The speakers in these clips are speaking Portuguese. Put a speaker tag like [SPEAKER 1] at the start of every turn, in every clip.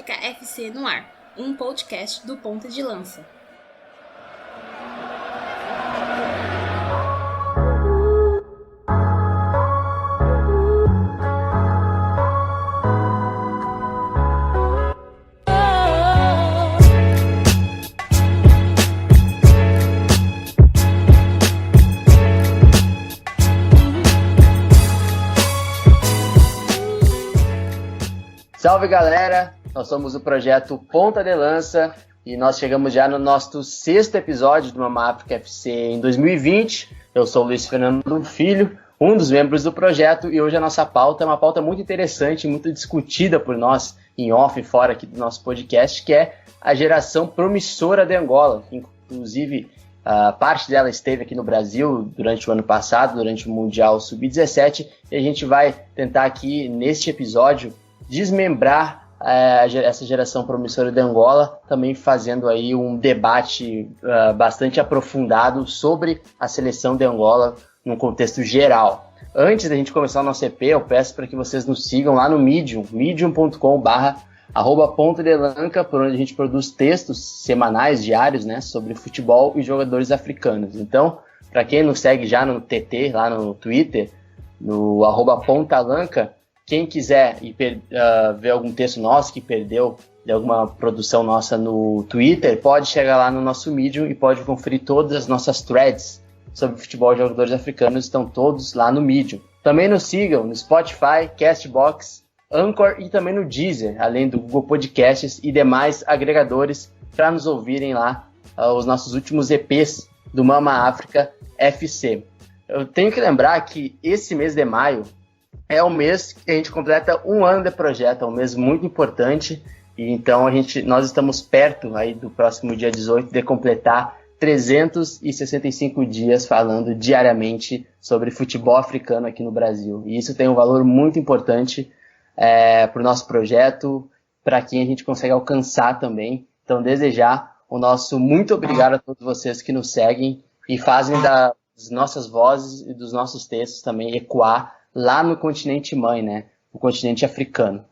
[SPEAKER 1] África FC no ar, um podcast do Ponta de Lança.
[SPEAKER 2] Salve galera, nós somos o projeto Ponta de Lança e nós chegamos já no nosso 6º episódio do Mama África FC em 2020. Eu sou o Luiz Fernando Filho, um dos membros do projeto, e hoje a nossa pauta é uma pauta muito interessante, muito discutida por nós em off e fora aqui do nosso podcast, que é a geração promissora de Angola. Inclusive, parte dela esteve aqui no Brasil durante o ano passado, durante o Mundial Sub-17, e a gente vai tentar aqui neste episódio desmembrar essa geração promissora de Angola, também fazendo aí um debate bastante aprofundado sobre a seleção de Angola num contexto geral. Antes da gente começar o nosso EP, eu peço para que vocês nos sigam lá no Medium, medium.com/pontadelanca, por onde a gente produz textos semanais, diários, né, sobre futebol e jogadores africanos. Então, para quem nos segue já no TT, lá no Twitter, no @pontalanca, quem quiser ver algum texto nosso que perdeu de alguma produção nossa no Twitter, pode chegar lá no nosso Medium e pode conferir todas as nossas threads sobre futebol e jogadores africanos, estão todos lá no Medium. Também nos sigam no Spotify, Castbox, Anchor e também no Deezer, além do Google Podcasts e demais agregadores, para nos ouvirem lá os nossos últimos EPs do Mama África FC. Eu tenho que lembrar que esse mês de maio é o mês que a gente completa um ano de projeto, é um mês muito importante, e então nós estamos perto aí do próximo dia 18 de completar 365 dias falando diariamente sobre futebol africano aqui no Brasil. E isso tem um valor muito importante para o nosso projeto, para quem a gente consegue alcançar também. Então, desde já, o nosso muito obrigado a todos vocês que nos seguem e fazem das nossas vozes e dos nossos textos também ecoar lá no continente mãe, né? O continente africano.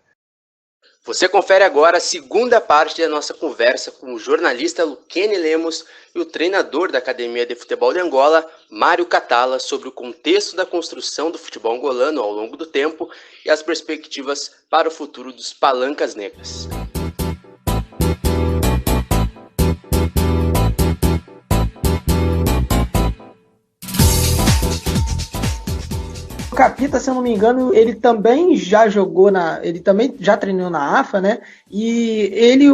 [SPEAKER 3] Você confere agora a segunda parte da nossa conversa com o jornalista Luquene Lemos e o treinador da Academia de Futebol de Angola, Mário Catala, sobre o contexto da construção do futebol angolano ao longo do tempo e as perspectivas para o futuro dos Palancas Negras.
[SPEAKER 4] O Capita, se eu não me engano, ele também já ele também já treinou na AFA, né? E ele,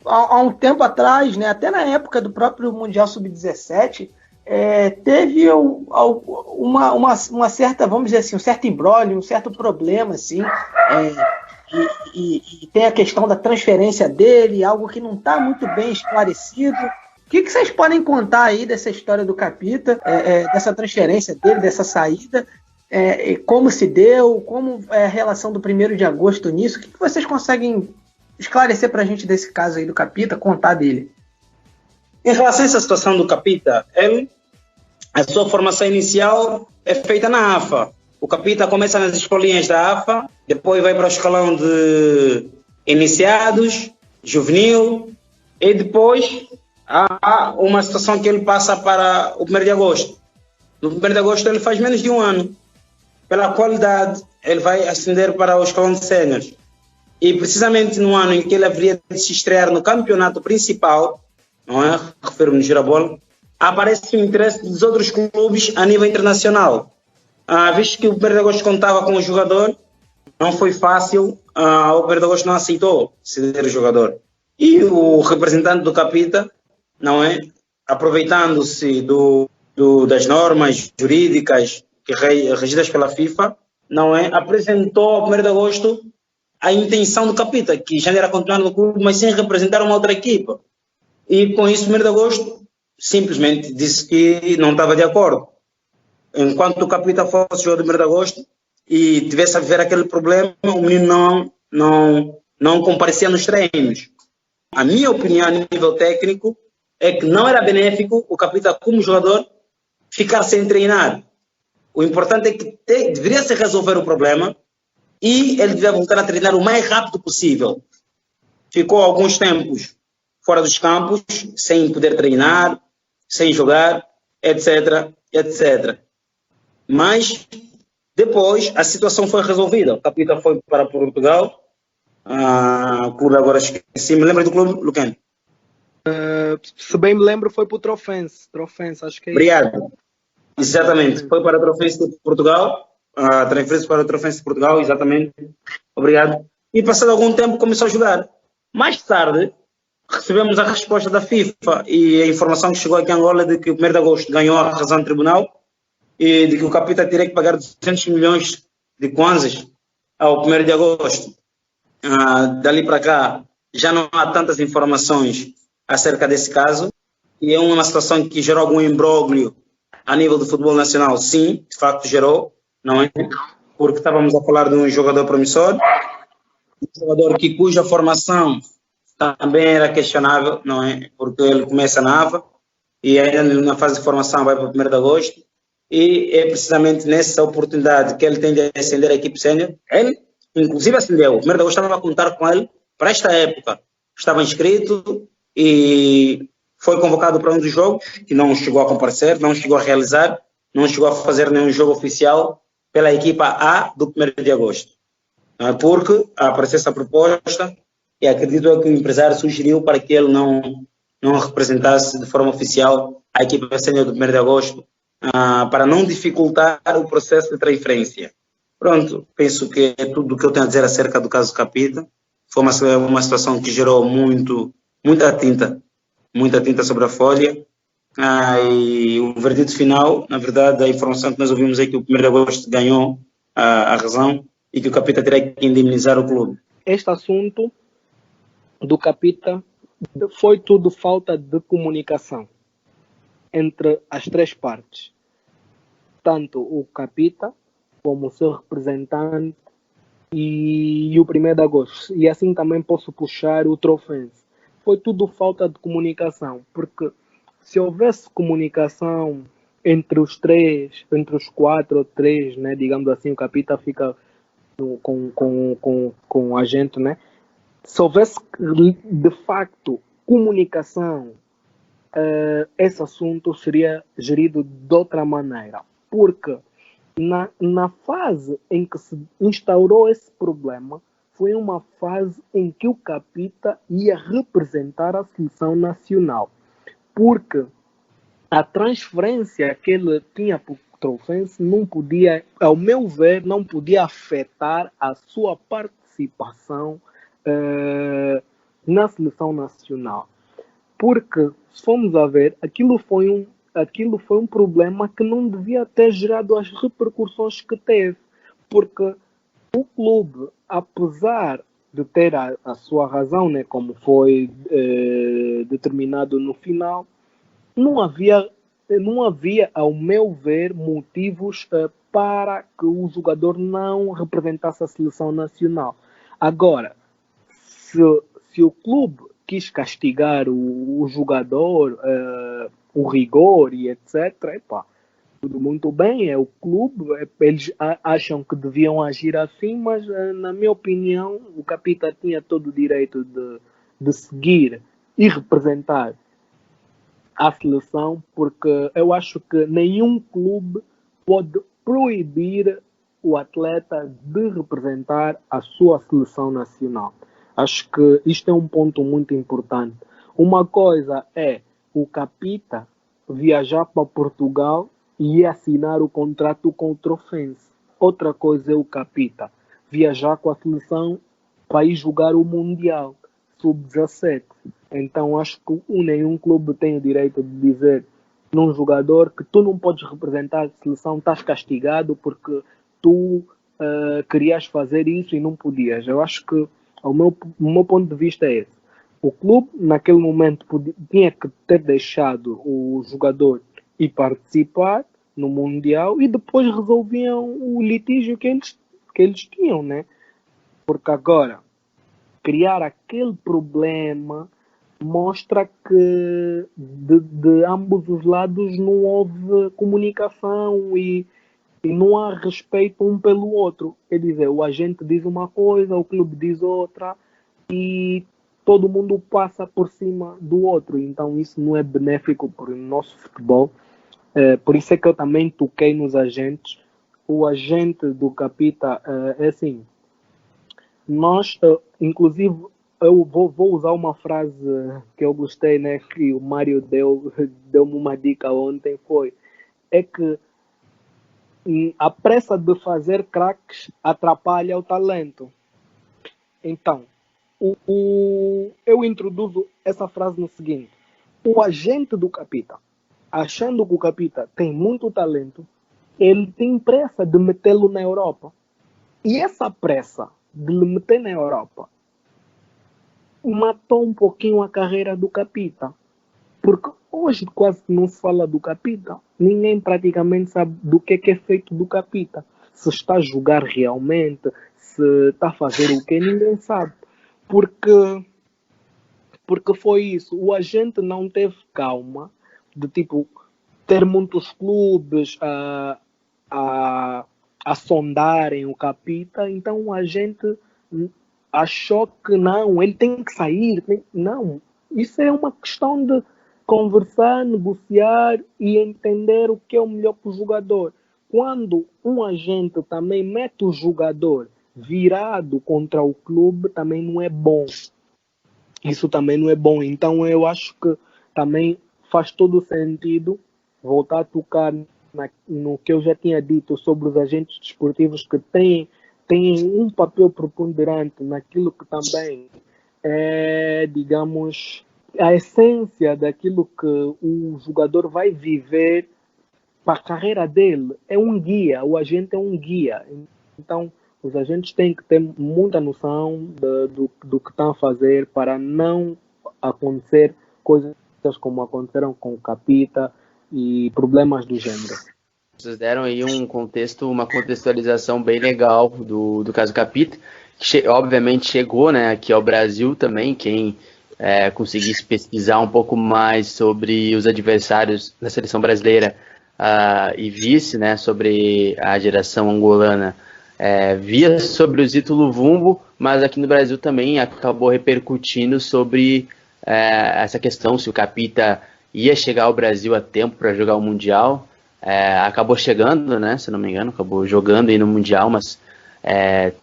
[SPEAKER 4] há um tempo atrás, né, até na época do próprio Mundial Sub-17, teve uma certa, vamos dizer assim, um certo imbróglio, um certo problema, assim, e tem a questão da transferência dele, algo que não está muito bem esclarecido. O que vocês podem contar aí dessa história do Capita, dessa transferência dele, dessa saída? Como se deu, como é a relação do 1º de agosto nisso? O que vocês conseguem esclarecer para a gente desse caso aí do Capita, contar dele?
[SPEAKER 5] Em relação a essa situação do Capita, a sua formação inicial é feita na AFA. O Capita começa nas escolinhas da AFA, depois vai para o escalão de iniciados, juvenil, e depois há uma situação que ele passa para o 1º de agosto. No 1º de agosto ele faz menos de um ano. Pela qualidade, ele vai ascender para o escalão de séniores. E precisamente no ano em que ele haveria de se estrear no campeonato principal, não é? Refiro-me no Girabola, aparece o interesse dos outros clubes a nível internacional. Visto que o 1º de agosto contava com o jogador, não foi fácil, o 1º de agosto não aceitou ceder o jogador. E o representante do Capita, não é? Aproveitando-se das normas jurídicas regidas pela FIFA, não é? Apresentou ao 1º de agosto a intenção do Capita, que já era continuar no clube, mas sem representar uma outra equipa. E com isso, o 1º de agosto simplesmente disse que não estava de acordo. Enquanto o Capita fosse jogador do 1º de agosto e tivesse a viver aquele problema, o menino não comparecia nos treinos. A minha opinião a nível técnico é que não era benéfico o Capita, como jogador, ficar sem treinar. O importante é que deveria se resolver o problema e ele devia voltar a treinar o mais rápido possível. ficou alguns tempos fora dos campos, sem poder treinar, sem jogar, etc, etc. Mas depois a situação foi resolvida. O Capita foi para Portugal. O clube agora esqueci. Me lembra do clube, Lucan?
[SPEAKER 6] Se bem me lembro, foi para o Trofense. Trofense, acho que é isso.
[SPEAKER 5] Obrigado. Exatamente. Foi para o Trofense de Portugal. A transferência para o Trofense de Portugal, exatamente. Obrigado. E passado algum tempo começou a jogar. Mais tarde, recebemos a resposta da FIFA e a informação que chegou aqui em Angola de que o 1º de agosto ganhou a razão do tribunal e de que o Capita teria que pagar 200 milhões de kwanzas ao 1º de agosto. Dali para cá já não há tantas informações acerca desse caso e é uma situação que gerou algum imbróglio a nível do futebol nacional. Sim, de facto gerou, não é? Porque estávamos a falar de um jogador promissor, um jogador cuja formação também era questionável, não é? Porque ele começa na AVA e ainda na fase de formação vai para o 1º de agosto e é precisamente nessa oportunidade que ele tem de ascender a equipe sénior. Ele, inclusive, ascendeu. O 1º de agosto estava a contar com ele para esta época. Estava inscrito e foi convocado para um dos jogos que não chegou a comparecer, não chegou a realizar, não chegou a fazer nenhum jogo oficial pela equipa A do 1º de agosto. Porque apareceu essa proposta e acredito que o empresário sugeriu para que ele não representasse de forma oficial a equipa sénior do 1º de agosto, para não dificultar o processo de transferência. Pronto, penso que é tudo o que eu tenho a dizer acerca do caso Capita. Foi uma situação que gerou muita tinta sobre a folha. E o verdito final, na verdade, a informação que nós ouvimos é que o 1º de agosto ganhou a razão e que o Capita terá que indemnizar o clube.
[SPEAKER 6] Este assunto do Capita foi tudo falta de comunicação entre as três partes, tanto o Capita como o seu representante e o 1º de agosto. E assim também posso puxar o Trofense. Foi tudo falta de comunicação, porque se houvesse comunicação entre os três, entre os 4 ou 3, né, digamos assim, o Capita fica com a gente, né? Se houvesse de facto comunicação, esse assunto seria gerido de outra maneira, porque na fase em que se instaurou esse problema foi uma fase em que o Capita ia representar a seleção nacional, porque a transferência que ele tinha para o Trofense não podia, ao meu ver, não podia afetar a sua participação na seleção nacional. Porque, se formos a ver, aquilo foi um problema que não devia ter gerado as repercussões que teve. Porque o clube, apesar de ter a sua razão, né, como foi determinado no final, não havia, ao meu ver, motivos para que o jogador não representasse a seleção nacional. Agora, se o clube quis castigar o jogador, o rigor e etc., tudo muito bem, é o clube, eles acham que deviam agir assim, mas na minha opinião o Capita tinha todo o direito de seguir e representar a seleção, porque eu acho que nenhum clube pode proibir o atleta de representar a sua seleção nacional. Acho que isto é um ponto muito importante. Uma coisa é o Capita viajar para Portugal e assinar o contrato com o Trofense. Outra coisa é o Capita viajar com a seleção para ir jogar o Mundial Sub-17. Então acho que nenhum clube tem o direito de dizer num jogador que tu não podes representar a seleção, estás castigado porque tu querias fazer isso e não podias. Eu acho que o meu ponto de vista é esse. O clube, naquele momento, tinha que ter deixado o jogador ir participar no Mundial e depois resolviam o litígio que eles tinham, né? Porque agora, criar aquele problema mostra que de ambos os lados não houve comunicação e não há respeito um pelo outro. Quer dizer, o agente diz uma coisa, o clube diz outra e todo mundo passa por cima do outro, então isso não é benéfico para o nosso futebol. Por isso é que eu também toquei nos agentes. O agente do Capita é assim, nós, inclusive, eu vou usar uma frase que eu gostei, né, que o Mário deu-me uma dica ontem, é que a pressa de fazer craques atrapalha o talento. Então, eu introduzo essa frase no seguinte: o agente do Capita, achando que o Capita tem muito talento, ele tem pressa de metê-lo na Europa. E essa pressa de lhe meter na Europa matou um pouquinho a carreira do Capita. Porque hoje quase não se fala do Capita. Ninguém praticamente sabe do que é feito do Capita. Se está a jogar realmente, se está a fazer o que, ninguém sabe. Porque foi isso. O agente não teve calma de tipo ter muitos clubes a sondarem o Capita. Então o agente achou que não, ele tem que sair. Não, isso é uma questão de conversar, negociar e entender o que é o melhor para o jogador. Quando um agente também mete o jogador virado contra o clube, também não é bom. Isso também não é bom. Então eu acho que também faz todo sentido voltar a tocar no que eu já tinha dito sobre os agentes desportivos que têm um papel preponderante naquilo que também é, digamos, a essência daquilo que o jogador vai viver para a carreira dele. É um guia, o agente é um guia. Então, os agentes têm que ter muita noção do que estão a fazer para não acontecer coisas como aconteceram com o Capita e problemas do gênero.
[SPEAKER 2] Vocês deram aí uma contextualização bem legal do caso Capita, que obviamente chegou, né, aqui ao Brasil também. Quem conseguisse pesquisar um pouco mais sobre os adversários da seleção brasileira e visse, né, sobre a geração angolana, via sobre o Zito Luvumbo, mas aqui no Brasil também acabou repercutindo sobre essa questão, se o Capita ia chegar ao Brasil a tempo para jogar o Mundial. Acabou chegando, né, se não me engano, acabou jogando aí no Mundial, mas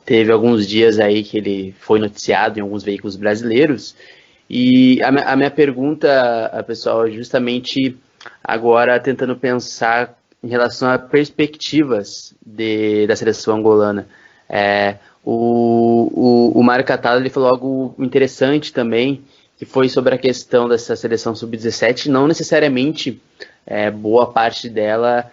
[SPEAKER 2] teve alguns dias aí que ele foi noticiado em alguns veículos brasileiros. E a minha pergunta, pessoal, é justamente agora tentando pensar em relação a perspectivas da seleção angolana. O Mário Catala, ele falou algo interessante também, que foi sobre a questão dessa seleção sub-17. Não necessariamente boa parte dela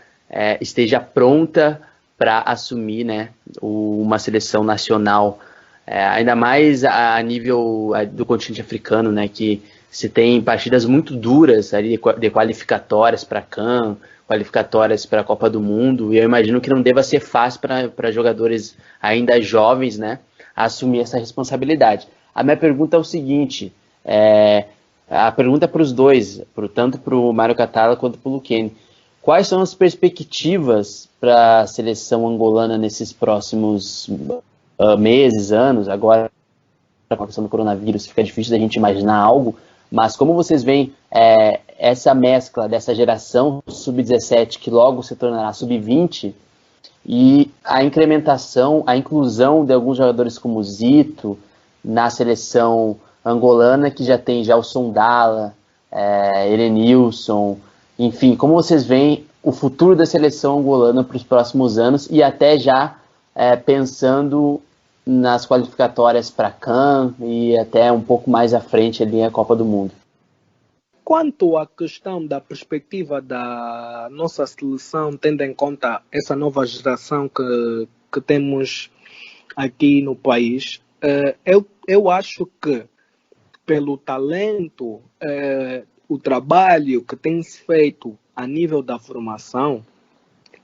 [SPEAKER 2] esteja pronta para assumir, né, uma seleção nacional, ainda mais a nível do continente africano, né, que se tem partidas muito duras ali, de qualificatórias para a CAN, qualificatórias para a Copa do Mundo, e eu imagino que não deva ser fácil para jogadores ainda jovens, né, assumir essa responsabilidade. A minha pergunta é o seguinte, a pergunta é para os dois, tanto para o Mário Catala quanto para o Luquene. Quais são as perspectivas para a seleção angolana nesses próximos meses, anos? Agora, com a questão do coronavírus, fica difícil da gente imaginar algo, mas como vocês veem essa mescla dessa geração sub-17 que logo se tornará sub-20 e a incrementação, a inclusão de alguns jogadores como Zito na seleção angolana, que já tem o Sondala, Elenilson, enfim, como vocês veem o futuro da seleção angolana para os próximos anos e até já pensando nas qualificatórias para a CAN e até um pouco mais à frente ali a Copa do Mundo?
[SPEAKER 6] Quanto à questão da perspectiva da nossa seleção, tendo em conta essa nova geração que temos aqui no país, eu acho que pelo talento, o trabalho que tem se feito a nível da formação,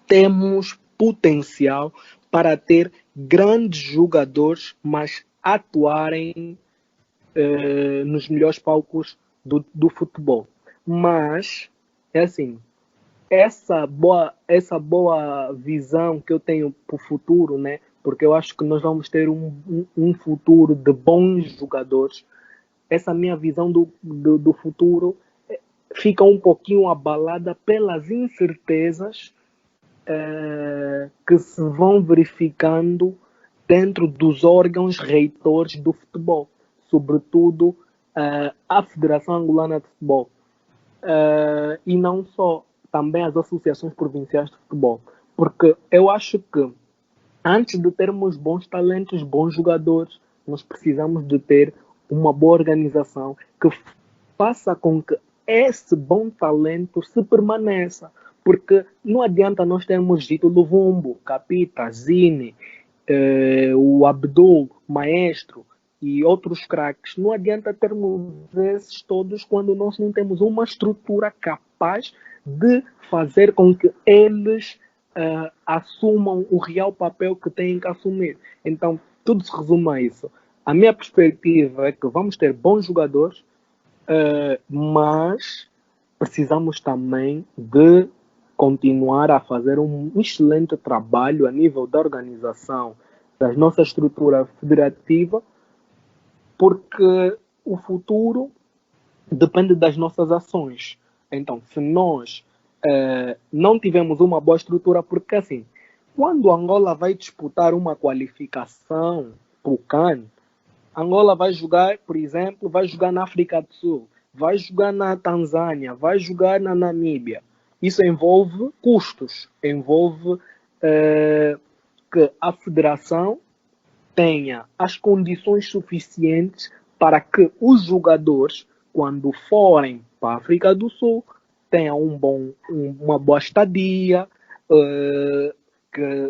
[SPEAKER 6] temos potencial para ter grandes jogadores, mas atuarem nos melhores palcos do futebol. Mas, é assim, essa boa visão que eu tenho para o futuro, né? Porque eu acho que nós vamos ter um futuro de bons jogadores, essa minha visão do futuro fica um pouquinho abalada pelas incertezas que se vão verificando dentro dos órgãos reitores do futebol, sobretudo a Federação Angolana de Futebol, e não só, também as associações provinciais de futebol, porque eu acho que antes de termos bons talentos, bons jogadores, nós precisamos de ter uma boa organização que faça com que esse bom talento se permaneça. Porque não adianta nós termos Dito Luvumbo, Capita, Zine, o Abdul, Maestro e outros craques. Não adianta termos esses todos quando nós não temos uma estrutura capaz de fazer com que eles assumam o real papel que têm que assumir. Então, tudo se resume a isso. A minha perspectiva é que vamos ter bons jogadores, mas precisamos também de continuar a fazer um excelente trabalho a nível da organização da nossa estrutura federativa, porque o futuro depende das nossas ações. Então, se nós não tivermos uma boa estrutura, porque assim, quando Angola vai disputar uma qualificação para o CAN, Angola vai jogar, por exemplo, vai jogar na África do Sul, vai jogar na Tanzânia, vai jogar na Namíbia. Isso envolve custos, envolve que a federação tenha as condições suficientes para que os jogadores, quando forem para a África do Sul, tenham uma boa estadia,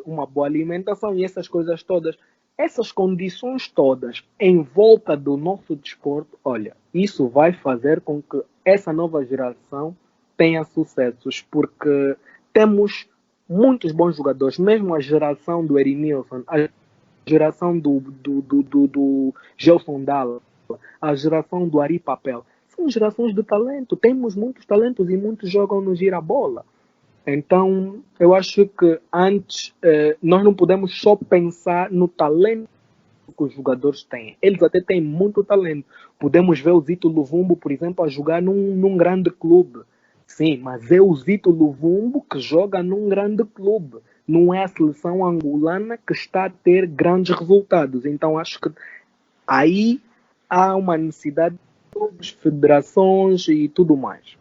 [SPEAKER 6] uma boa alimentação e essas coisas todas. Essas condições todas em volta do nosso desporto, olha, isso vai fazer com que essa nova geração tenha sucessos, porque temos muitos bons jogadores, mesmo a geração do Erinilson, a geração do Gelson Dalla, a geração do Ari Papel, são gerações de talento, temos muitos talentos e muitos jogam no gira-bola. Então, eu acho que antes nós não podemos só pensar no talento que os jogadores têm. Eles até têm muito talento. Podemos ver o Zito Luvumbo, por exemplo, a jogar num grande clube. Sim, mas é o Zito Luvumbo que joga num grande clube. Não é a seleção angolana que está a ter grandes resultados. Então, acho que aí há uma necessidade de clubes, federações e tudo mais.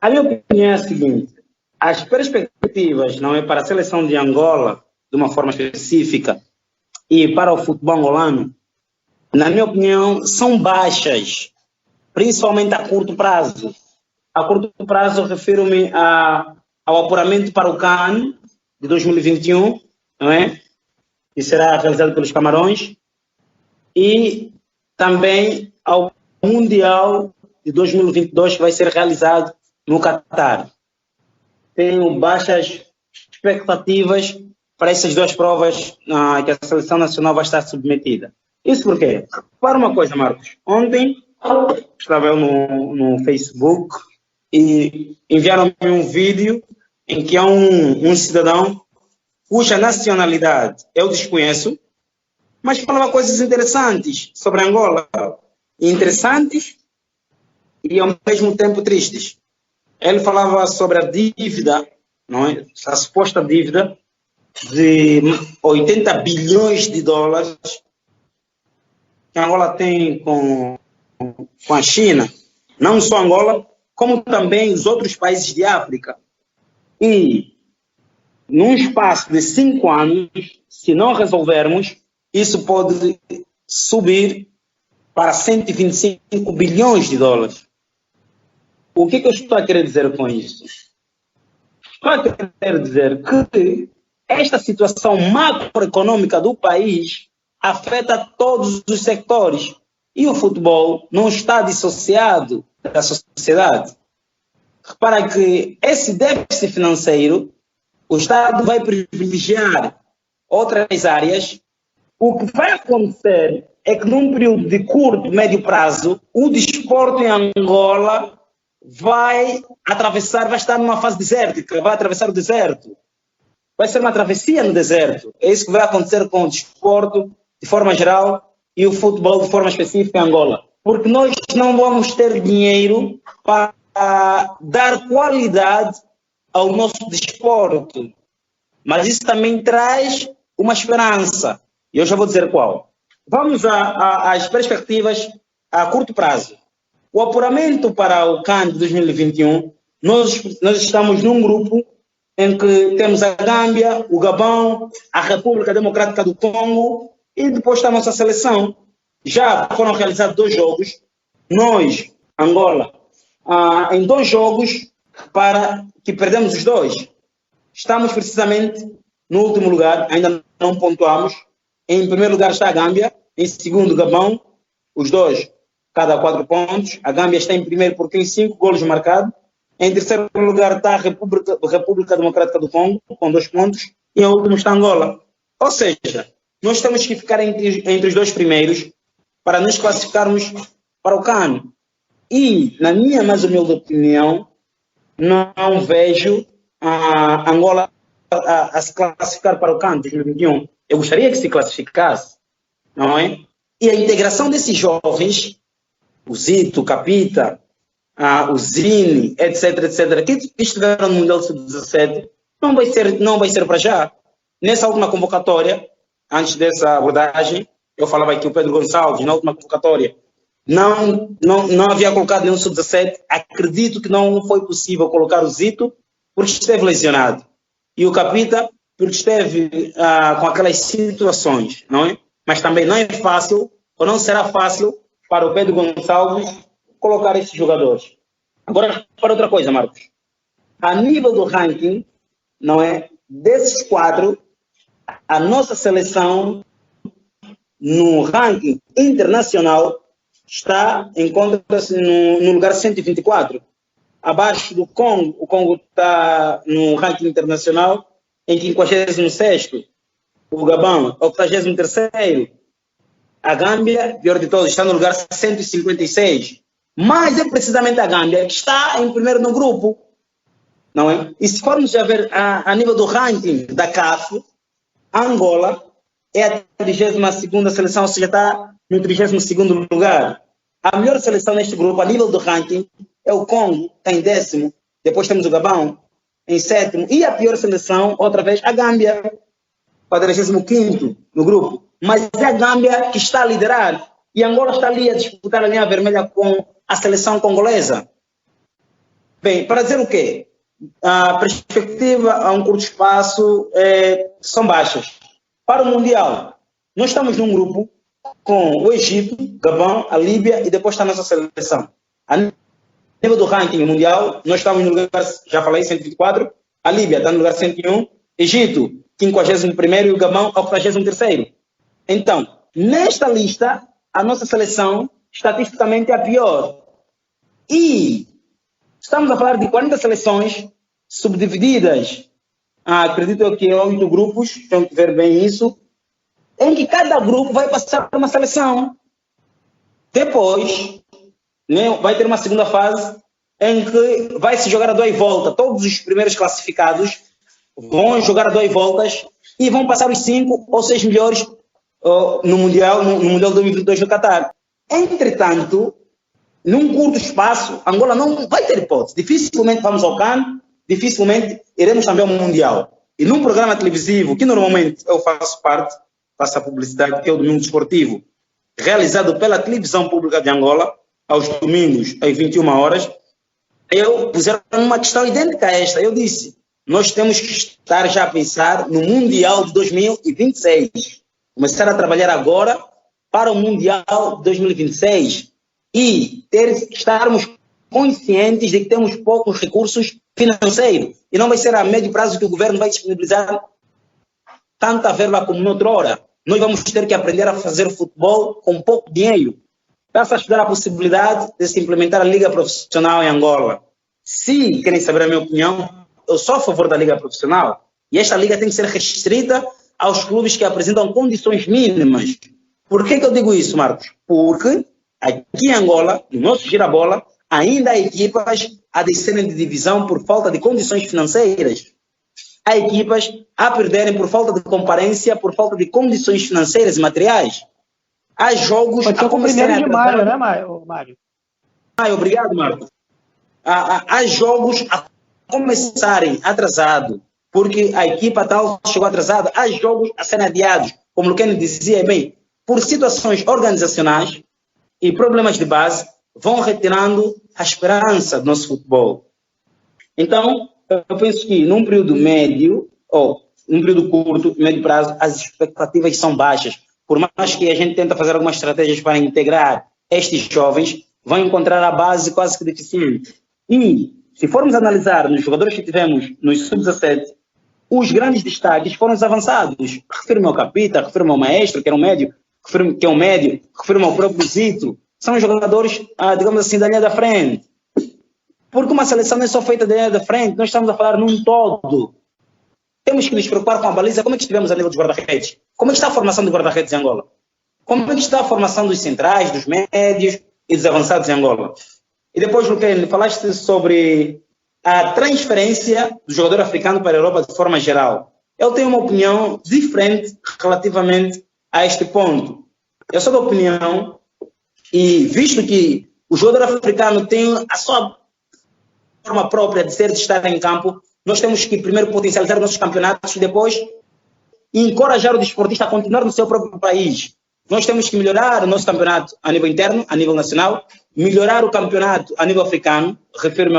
[SPEAKER 5] A minha opinião é a seguinte: as perspectivas, não é, para a seleção de Angola, de uma forma específica, e para o futebol angolano, na minha opinião, são baixas, principalmente a curto prazo. A curto prazo, refiro-me ao apuramento para o CAN de 2021, não é? Que será realizado pelos Camarões, e também ao Mundial de 2022, que vai ser realizado no Catar. Tenho baixas expectativas para essas duas provas que a seleção nacional vai estar submetida. Isso por quê? Para uma coisa, Marcos. Ontem estava eu no Facebook e enviaram-me um vídeo em que há um cidadão cuja nacionalidade eu desconheço, mas falava coisas interessantes sobre Angola. Interessantes e ao mesmo tempo tristes. Ele falava sobre a dívida, não é? A suposta dívida de 80 bilhões de dólares que Angola tem com a China. Não só Angola, como também os outros países de África. E, num espaço de 5 anos, se não resolvermos, isso pode subir para 125 bilhões de dólares. O que eu estou a querer dizer com isso? Estou a querer dizer que esta situação macroeconômica do país afeta todos os sectores e o futebol não está dissociado da sociedade. Repara que esse déficit financeiro, o Estado vai privilegiar outras áreas. O que vai acontecer é que num período de curto, médio prazo, o desporto em Angola vai estar numa fase desértica, vai atravessar o deserto. Vai ser uma travessia no deserto. É isso que vai acontecer com o desporto, de forma geral, e o futebol de forma específica em Angola. Porque nós não vamos ter dinheiro para dar qualidade ao nosso desporto. Mas isso também traz uma esperança. E eu já vou dizer qual. Vamos às perspectivas a curto prazo. O apuramento para o CAN de 2021, nós estamos num grupo em que temos a Gâmbia, o Gabão, a República Democrática do Congo e depois está a nossa seleção. Já foram realizados 2 jogos, nós, Angola, em 2 jogos para que perdemos os 2. Estamos precisamente no último lugar, ainda não pontuamos. Em primeiro lugar está a Gâmbia, em segundo o Gabão, os 2, cada 4 pontos. A Gâmbia está em primeiro porque tem 5 golos marcados. Em terceiro lugar está a República Democrática do Congo, com 2 pontos. E em último está Angola. Ou seja, nós temos que ficar entre os 2 primeiros para nos classificarmos para o CAN. E, na minha mais humilde opinião, não vejo a Angola a se classificar para o CAN 2021. Eu gostaria que se classificasse, não é? E a integração desses jovens, o Zito, o Capita, o Zini, etc., que estiveram no Mundial Sub-17, não vai ser para já. Nessa última convocatória, antes dessa abordagem, eu falava que o Pedro Gonçalves, na última convocatória, não havia colocado nenhum Sub-17. Acredito que não foi possível colocar o Zito, porque esteve lesionado. E o Capita, porque esteve com aquelas situações, não é? Mas também não é fácil, ou não será fácil, para o Pedro Gonçalves colocar esses jogadores. Agora, para outra coisa, Marcos. A nível do ranking, não é? Desses 4, a nossa seleção, no ranking internacional, encontra-se no lugar 124. Abaixo do Congo, o Congo está no ranking internacional em 56º. O Gabão, 83º. A Gâmbia, pior de todos, está no lugar 156. Mas é precisamente a Gâmbia que está em primeiro no grupo. Não é? E se formos já ver a nível do ranking da CAF, a Angola é a 32ª seleção, ou seja, está no 32º lugar. A melhor seleção neste grupo, a nível do ranking, é o Congo, está em 10º. Depois temos o Gabão, em 7º. E a pior seleção, outra vez, a Gâmbia, 45º no grupo. Mas é a Gâmbia que está a liderar. E Angola está ali a disputar a linha vermelha com a seleção congolesa. Bem, para dizer o quê? A perspectiva a um curto espaço são baixas. Para o Mundial, nós estamos num grupo com o Egito, Gabão, a Líbia e depois está a nossa seleção. A nível do ranking mundial, nós estamos no lugar, já falei, 124, a Líbia está no lugar 101, Egito, 51º e o Gabão, 83º. Então, nesta lista, a nossa seleção, estatisticamente, é a pior. E estamos a falar de 40 seleções subdivididas, acredito que 8 grupos, tenho que ver bem isso, em que cada grupo vai passar por uma seleção. Depois, né, vai ter uma segunda fase em que vai se jogar a 2 voltas. Todos os primeiros classificados vão jogar a 2 voltas e vão passar os 5 ou 6 melhores no Mundial 2022 no Catar. Entretanto, num curto espaço, Angola não vai ter hipótese. Dificilmente vamos ao CAN, dificilmente iremos também ao Mundial. E num programa televisivo, que normalmente eu faço parte, faço a publicidade, que é o Domingo Desportivo, realizado pela Televisão Pública de Angola, aos domingos, às 21 horas, eu puseram uma questão idêntica a esta. Eu disse, nós temos que estar já a pensar no Mundial de 2026. Começar a trabalhar agora para o Mundial de 2026 e estarmos conscientes de que temos poucos recursos financeiros. E não vai ser a médio prazo que o governo vai disponibilizar tanta verba como noutrora. Nós vamos ter que aprender a fazer futebol com pouco dinheiro. Está-se a estudar a possibilidade de se implementar a Liga Profissional em Angola. Se querem saber a minha opinião, eu sou a favor da Liga Profissional. E esta Liga tem que ser restrita aos clubes que apresentam condições mínimas. Por que eu digo isso, Marcos? Porque aqui em Angola, no nosso Girabola, ainda há equipas a descerem de divisão por falta de condições financeiras. Há equipas a perderem por falta de comparência, por falta de condições financeiras e materiais. há jogos
[SPEAKER 4] Pode ser
[SPEAKER 5] a
[SPEAKER 4] com o
[SPEAKER 5] começarem
[SPEAKER 4] 1º de maio, né, Mário?
[SPEAKER 5] Obrigado, Marco. Há jogos a começarem atrasado, porque a equipa tal chegou atrasada. Há jogos a serem adiados, como o Luquene dizia bem, por situações organizacionais e problemas de base, vão retirando a esperança do nosso futebol. Então, eu penso que num período médio, ou num período curto, médio prazo, as expectativas são baixas. Por mais que a gente tente fazer algumas estratégias para integrar estes jovens, vão encontrar a base quase que deficiente. E, se formos analisar nos jogadores que tivemos nos sub-17, os grandes destaques foram os avançados. Refiro-me ao Capita, refiro-me ao Maestro, que era um médio, refiro-me ao próprio Zito. São jogadores, digamos assim, da linha da frente. Porque uma seleção não é só feita da linha da frente, nós estamos a falar num todo. Temos que nos preocupar com a baliza. Como é que estivemos a nível dos guarda-redes? Como é que está a formação dos guarda-redes em Angola? Como é que está a formação dos centrais, dos médios e dos avançados em Angola? E depois, Luquene, falaste sobre a transferência do jogador africano para a Europa de forma geral. Eu tenho uma opinião diferente relativamente a este ponto. Eu sou da opinião, e visto que o jogador africano tem a sua forma própria de ser, de estar em campo, nós temos que primeiro potencializar nossos campeonatos e depois encorajar o desportista a continuar no seu próprio país. Nós temos que melhorar o nosso campeonato a nível interno, a nível nacional, melhorar o campeonato a nível africano, refiro-me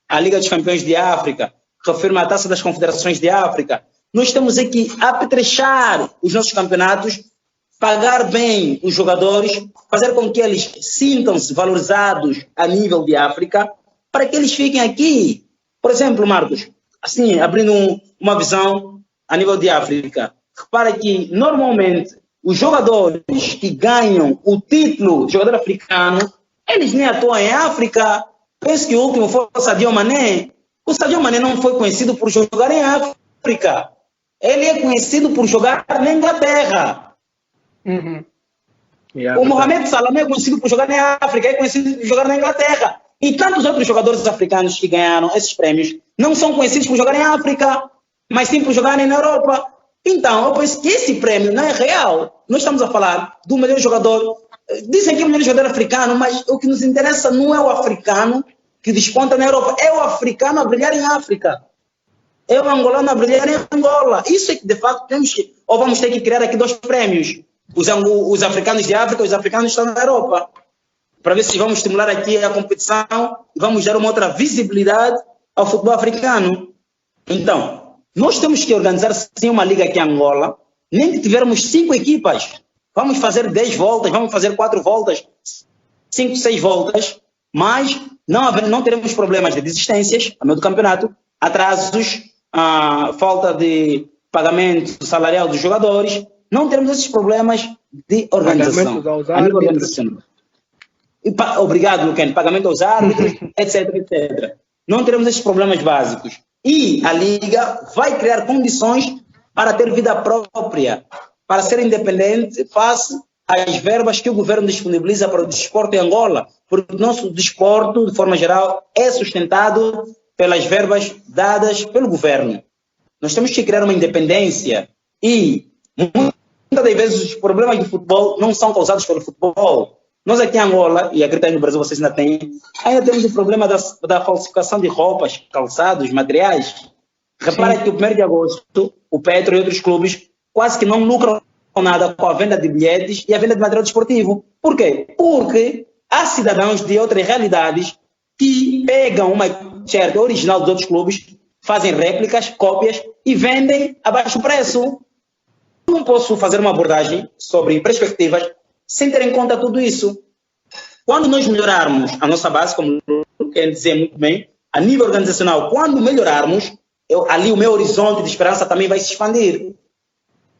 [SPEAKER 5] à Liga dos Campeões de África, refiro-me à Taça das Confederações de África. Nós temos que apetrechar os nossos campeonatos, pagar bem os jogadores, fazer com que eles sintam-se valorizados a nível de África, para que eles fiquem aqui. Por exemplo, Marcos, assim, abrindo uma visão a nível de África, repara que normalmente os jogadores que ganham o título de jogador africano, eles nem atuam em África. Penso que o último foi o Sadio Mané. O Sadio Mané não foi conhecido por jogar em África. Ele é conhecido por jogar na Inglaterra.
[SPEAKER 4] Uhum.
[SPEAKER 5] O Mohamed Salah é conhecido por jogar na África, é conhecido por jogar na Inglaterra. E tantos outros jogadores africanos que ganharam esses prêmios não são conhecidos por jogar em África, mas sim por jogarem na Europa. Então, eu penso que esse prêmio não é real. Nós estamos a falar do melhor jogador. Dizem que é o melhor jogador africano, mas o que nos interessa não é o africano que desponta na Europa, é o africano a brilhar em África. É o angolano a brilhar em Angola. Isso é que, de facto, vamos ter que criar aqui dois prêmios. Os africanos de África e os africanos que estão na Europa. Para ver se vamos estimular aqui a competição e vamos dar uma outra visibilidade ao futebol africano. Então, nós temos que organizar sim uma liga aqui em Angola, nem que tivermos 5 equipas. Vamos fazer 10 voltas, vamos fazer 4 voltas, 5, 6 voltas, mas não teremos problemas de desistências no meio do campeonato, atrasos, falta de pagamento salarial dos jogadores, não teremos esses problemas de organização. A nível organizacional. Obrigado, Luquene. Pagamento aos árbitros, etc, etc. Não teremos esses problemas básicos. E a Liga vai criar condições para ter vida própria, para ser independente face às verbas que o governo disponibiliza para o desporto em Angola, porque o nosso desporto, de forma geral, é sustentado pelas verbas dadas pelo governo. Nós temos que criar uma independência e, muitas das vezes, os problemas do futebol não são causados pelo futebol. Nós aqui em Angola, e acredito que no Brasil vocês ainda temos o problema da falsificação de roupas, calçados, materiais. Repara que o 1º de agosto, o Petro e outros clubes quase que não lucram nada com a venda de bilhetes e a venda de material desportivo. Por quê? Porque há cidadãos de outras realidades que pegam uma t-shirt original dos outros clubes, fazem réplicas, cópias e vendem a baixo preço. Não posso fazer uma abordagem sobre perspectivas sem ter em conta tudo isso. Quando nós melhorarmos a nossa base, como quer dizer muito bem, a nível organizacional, quando melhorarmos, ali o meu horizonte de esperança também vai se expandir.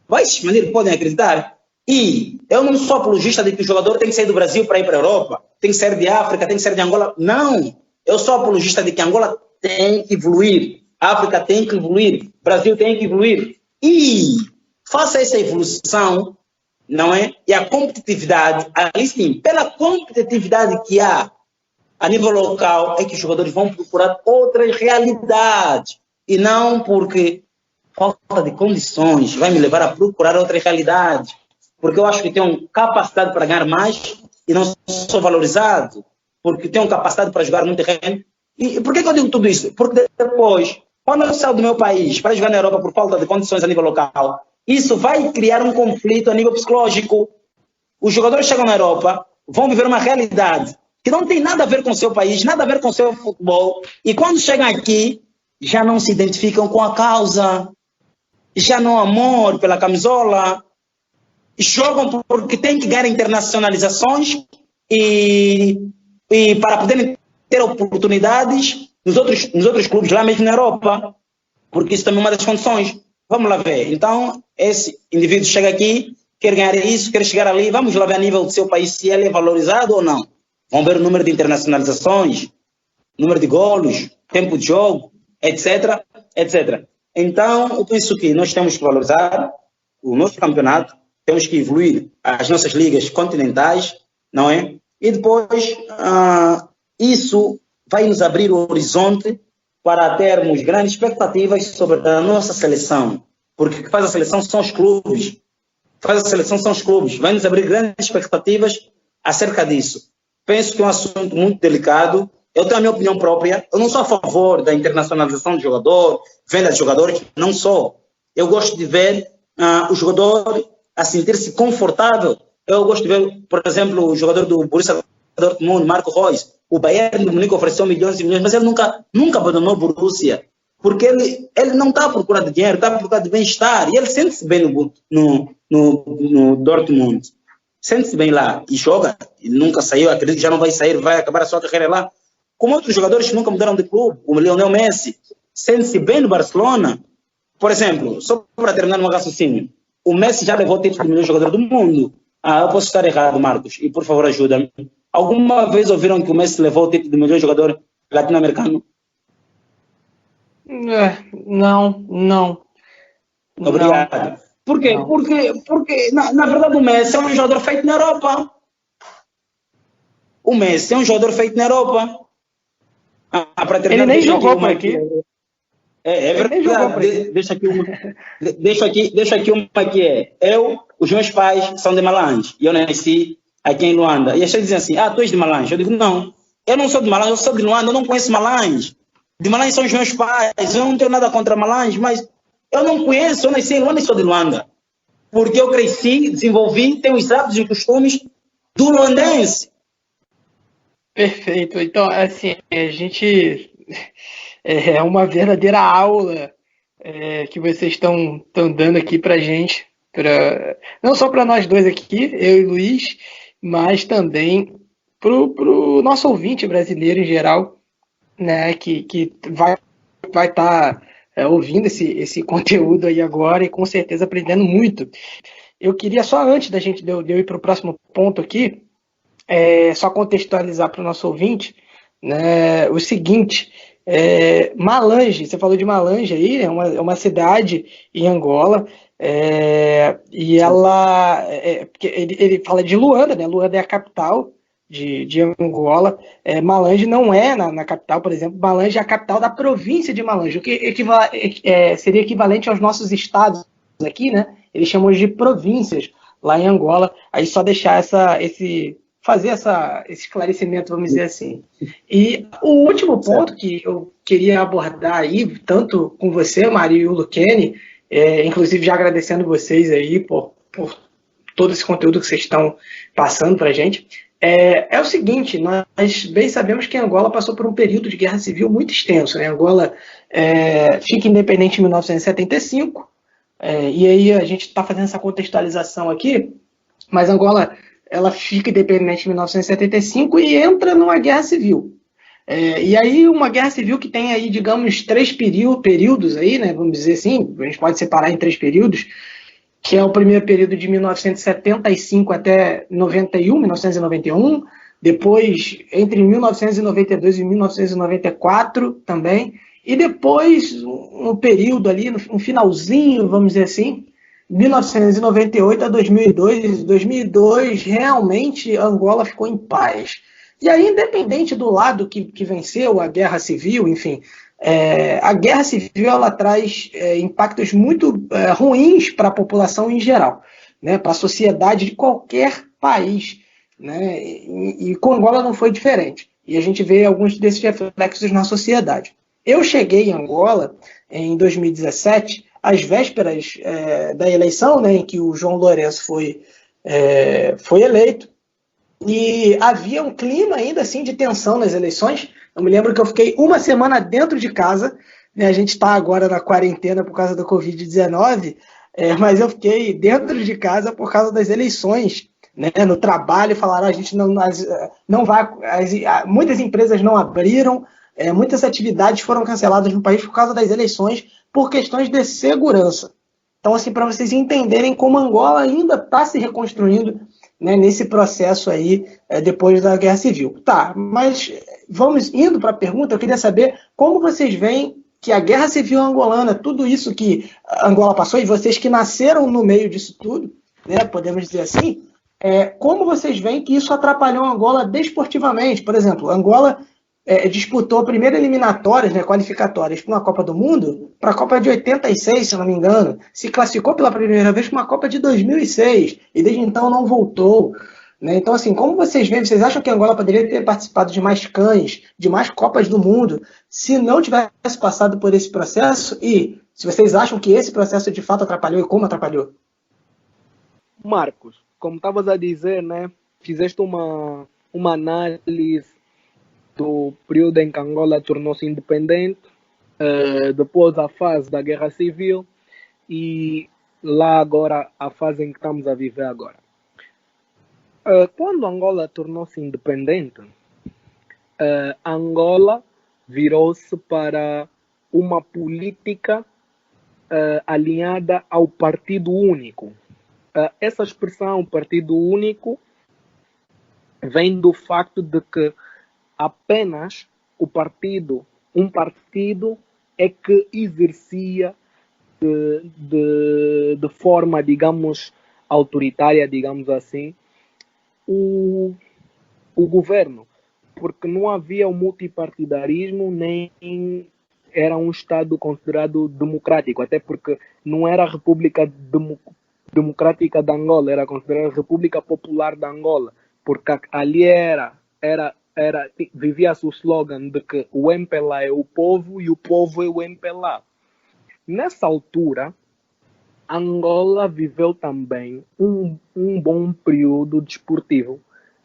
[SPEAKER 5] Vai se expandir, podem acreditar. E eu não sou apologista de que o jogador tem que sair do Brasil para ir para a Europa, tem que sair de África, tem que sair de Angola. Não! Eu sou apologista de que Angola tem que evoluir, África tem que evoluir, Brasil tem que evoluir. E faça essa evolução, não é? E a competitividade, ali sim, pela competitividade que há a nível local, é que os jogadores vão procurar outras realidades. E não porque falta de condições vai me levar a procurar outras realidades. porque eu acho que têm capacidade para ganhar mais e não são valorizados, porque têm capacidade para jogar no terreno. E por que eu digo tudo isso? Porque depois, quando eu saio do meu país para jogar na Europa por falta de condições a nível local, isso vai criar um conflito a nível psicológico. Os jogadores chegam na Europa, vão viver uma realidade que não tem nada a ver com o seu país, nada a ver com o seu futebol, e quando chegam aqui, já não se identificam com a causa, já não há amor pela camisola, jogam porque têm que ganhar internacionalizações e para poderem ter oportunidades nos outros clubes, lá mesmo na Europa, porque isso também é uma das condições. Vamos lá ver. Então, esse indivíduo chega aqui, quer ganhar isso, quer chegar ali, vamos lá ver a nível do seu país se ele é valorizado ou não. Vamos ver o número de internacionalizações, número de golos, tempo de jogo, etc, etc. Então, eu penso que nós temos que valorizar o nosso campeonato, temos que evoluir as nossas ligas continentais, não é? E depois, isso vai nos abrir o horizonte para termos grandes expectativas sobre a nossa seleção. Porque o que faz a seleção são os clubes. Vai nos abrir grandes expectativas acerca disso. Penso que é um assunto muito delicado. Eu tenho a minha opinião própria. Eu não sou a favor da internacionalização do jogador, venda de jogadores, não sou. Eu gosto de ver o jogador a sentir-se confortável. Eu gosto de ver, por exemplo, o jogador do Borussia Dortmund, Marco Reus. O Bayern de Munique ofereceu milhões e milhões, mas ele nunca abandonou o Borussia. Porque ele não está à procura de dinheiro, está à procura de bem-estar. E ele sente-se bem no Dortmund. Sente-se bem lá e joga. Ele nunca saiu, acredito que já não vai sair, vai acabar a sua carreira lá. Como outros jogadores que nunca mudaram de clube, o Lionel Messi, sente-se bem no Barcelona. Por exemplo, só para terminar no raciocínio, o Messi já levou o título de melhor jogador do mundo. Eu posso estar errado, Marcos, e por favor ajuda-me. Alguma vez ouviram que o Messi levou o título de melhor jogador latino-americano?
[SPEAKER 4] Não.
[SPEAKER 5] Obrigado.
[SPEAKER 4] Não.
[SPEAKER 5] Por quê?
[SPEAKER 4] Não.
[SPEAKER 5] Porque na verdade, o Messi é um jogador feito na Europa. O Messi é um jogador feito na Europa.
[SPEAKER 4] Ele nem jogou por aqui.
[SPEAKER 5] É verdade. Deixa aqui uma que é. Os meus pais são de Malange e eu nasci aqui em Luanda. E eles dizem assim, tu és de Malange. Eu digo, não, eu não sou de Malange, eu sou de Luanda, eu não conheço Malange. De Malange são os meus pais, eu não tenho nada contra Malange, mas eu não conheço, eu nasci em Luanda e sou de Luanda. Porque eu cresci, desenvolvi, tenho os hábitos e costumes do luandense.
[SPEAKER 4] Perfeito. Então, assim, a gente... É uma verdadeira aula que vocês estão dando aqui pra gente. Não só para nós dois aqui, eu e o Luiz, mas também pro nosso ouvinte brasileiro em geral, né, que vai estar ouvindo esse conteúdo aí agora e com certeza aprendendo muito. Eu queria só antes de eu ir para o próximo ponto aqui, só contextualizar para o nosso ouvinte, né, o seguinte, Malange, você falou de Malange aí, é uma cidade em Angola, e ela, porque ele fala de Luanda, né? Luanda é a capital de Angola. Malange não é na capital, por exemplo. Malange é a capital da província de Malange, o que seria equivalente aos nossos estados aqui, né? Eles chamam de províncias lá em Angola. Aí só deixar esse esclarecimento, vamos dizer assim. E o último ponto que eu queria abordar aí, tanto com você, Mário, e o Luquene, inclusive já agradecendo vocês aí por todo esse conteúdo que vocês estão passando para a gente, é o seguinte, nós bem sabemos que Angola passou por um período de guerra civil muito extenso, né? Angola fica independente em 1975, e aí a gente está fazendo essa contextualização aqui, mas Angola ela fica independente em 1975 e entra numa guerra civil. E aí uma guerra civil que tem aí, digamos, 3 períodos aí, né, vamos dizer assim, a gente pode separar em 3 períodos, que é o primeiro período de 1975 até 1991, depois entre 1992 e 1994 também, e depois um período ali, um finalzinho, vamos dizer assim, 1998 a 2002. 2002 realmente Angola ficou em paz. E aí, independente do lado que venceu a guerra civil, enfim, a guerra civil ela traz impactos muito ruins para a população em geral. né, para a sociedade de qualquer país, né, e com Angola não foi diferente. E a gente vê alguns desses reflexos na sociedade. Eu cheguei em Angola em 2017, às vésperas da eleição, né, em que o João Lourenço foi eleito, e havia um clima ainda assim de tensão nas eleições. Eu me lembro que eu fiquei uma semana dentro de casa, né, a gente está agora na quarentena por causa da Covid-19, mas eu fiquei dentro de casa por causa das eleições, né, no trabalho. Falaram, a gente não vai, muitas empresas não abriram, muitas atividades foram canceladas no país por causa das eleições, por questões de segurança. Então, assim, para vocês entenderem como Angola ainda está se reconstruindo, né, nesse processo aí, depois da Guerra Civil. Tá, mas vamos indo para a pergunta. Eu queria saber como vocês veem que a Guerra Civil angolana, tudo isso que Angola passou, e vocês que nasceram no meio disso tudo, né, podemos dizer assim, como vocês veem que isso atrapalhou Angola desportivamente? Por exemplo, Angola disputou a primeira eliminatórias, né, qualificatórias para uma Copa do Mundo, para a Copa de 86, se não me engano, se classificou pela primeira vez para uma Copa de 2006, e desde então não voltou. Né? Então, assim, como vocês veem, vocês acham que Angola poderia ter participado de mais cães, de mais Copas do Mundo, se não tivesse passado por esse processo? E se vocês acham que esse processo de fato atrapalhou e como atrapalhou?
[SPEAKER 6] Marcos, como estavas a dizer, né, fizeste uma análise do período em que Angola tornou-se independente, depois a fase da Guerra Civil e lá agora a fase em que estamos a viver agora. Quando Angola tornou-se independente, Angola virou-se para uma política alinhada ao Partido Único. Essa expressão Partido Único vem do facto de que apenas um partido é que exercia de forma, digamos, autoritária, digamos assim, o governo, porque não havia o multipartidarismo, nem era um Estado considerado democrático, até porque não era a República Democrática de Angola, era considerada a República Popular de Angola, porque ali vivia-se o slogan de que o MPLA é o povo e o povo é o MPLA. Nessa altura, Angola viveu também um bom período desportivo.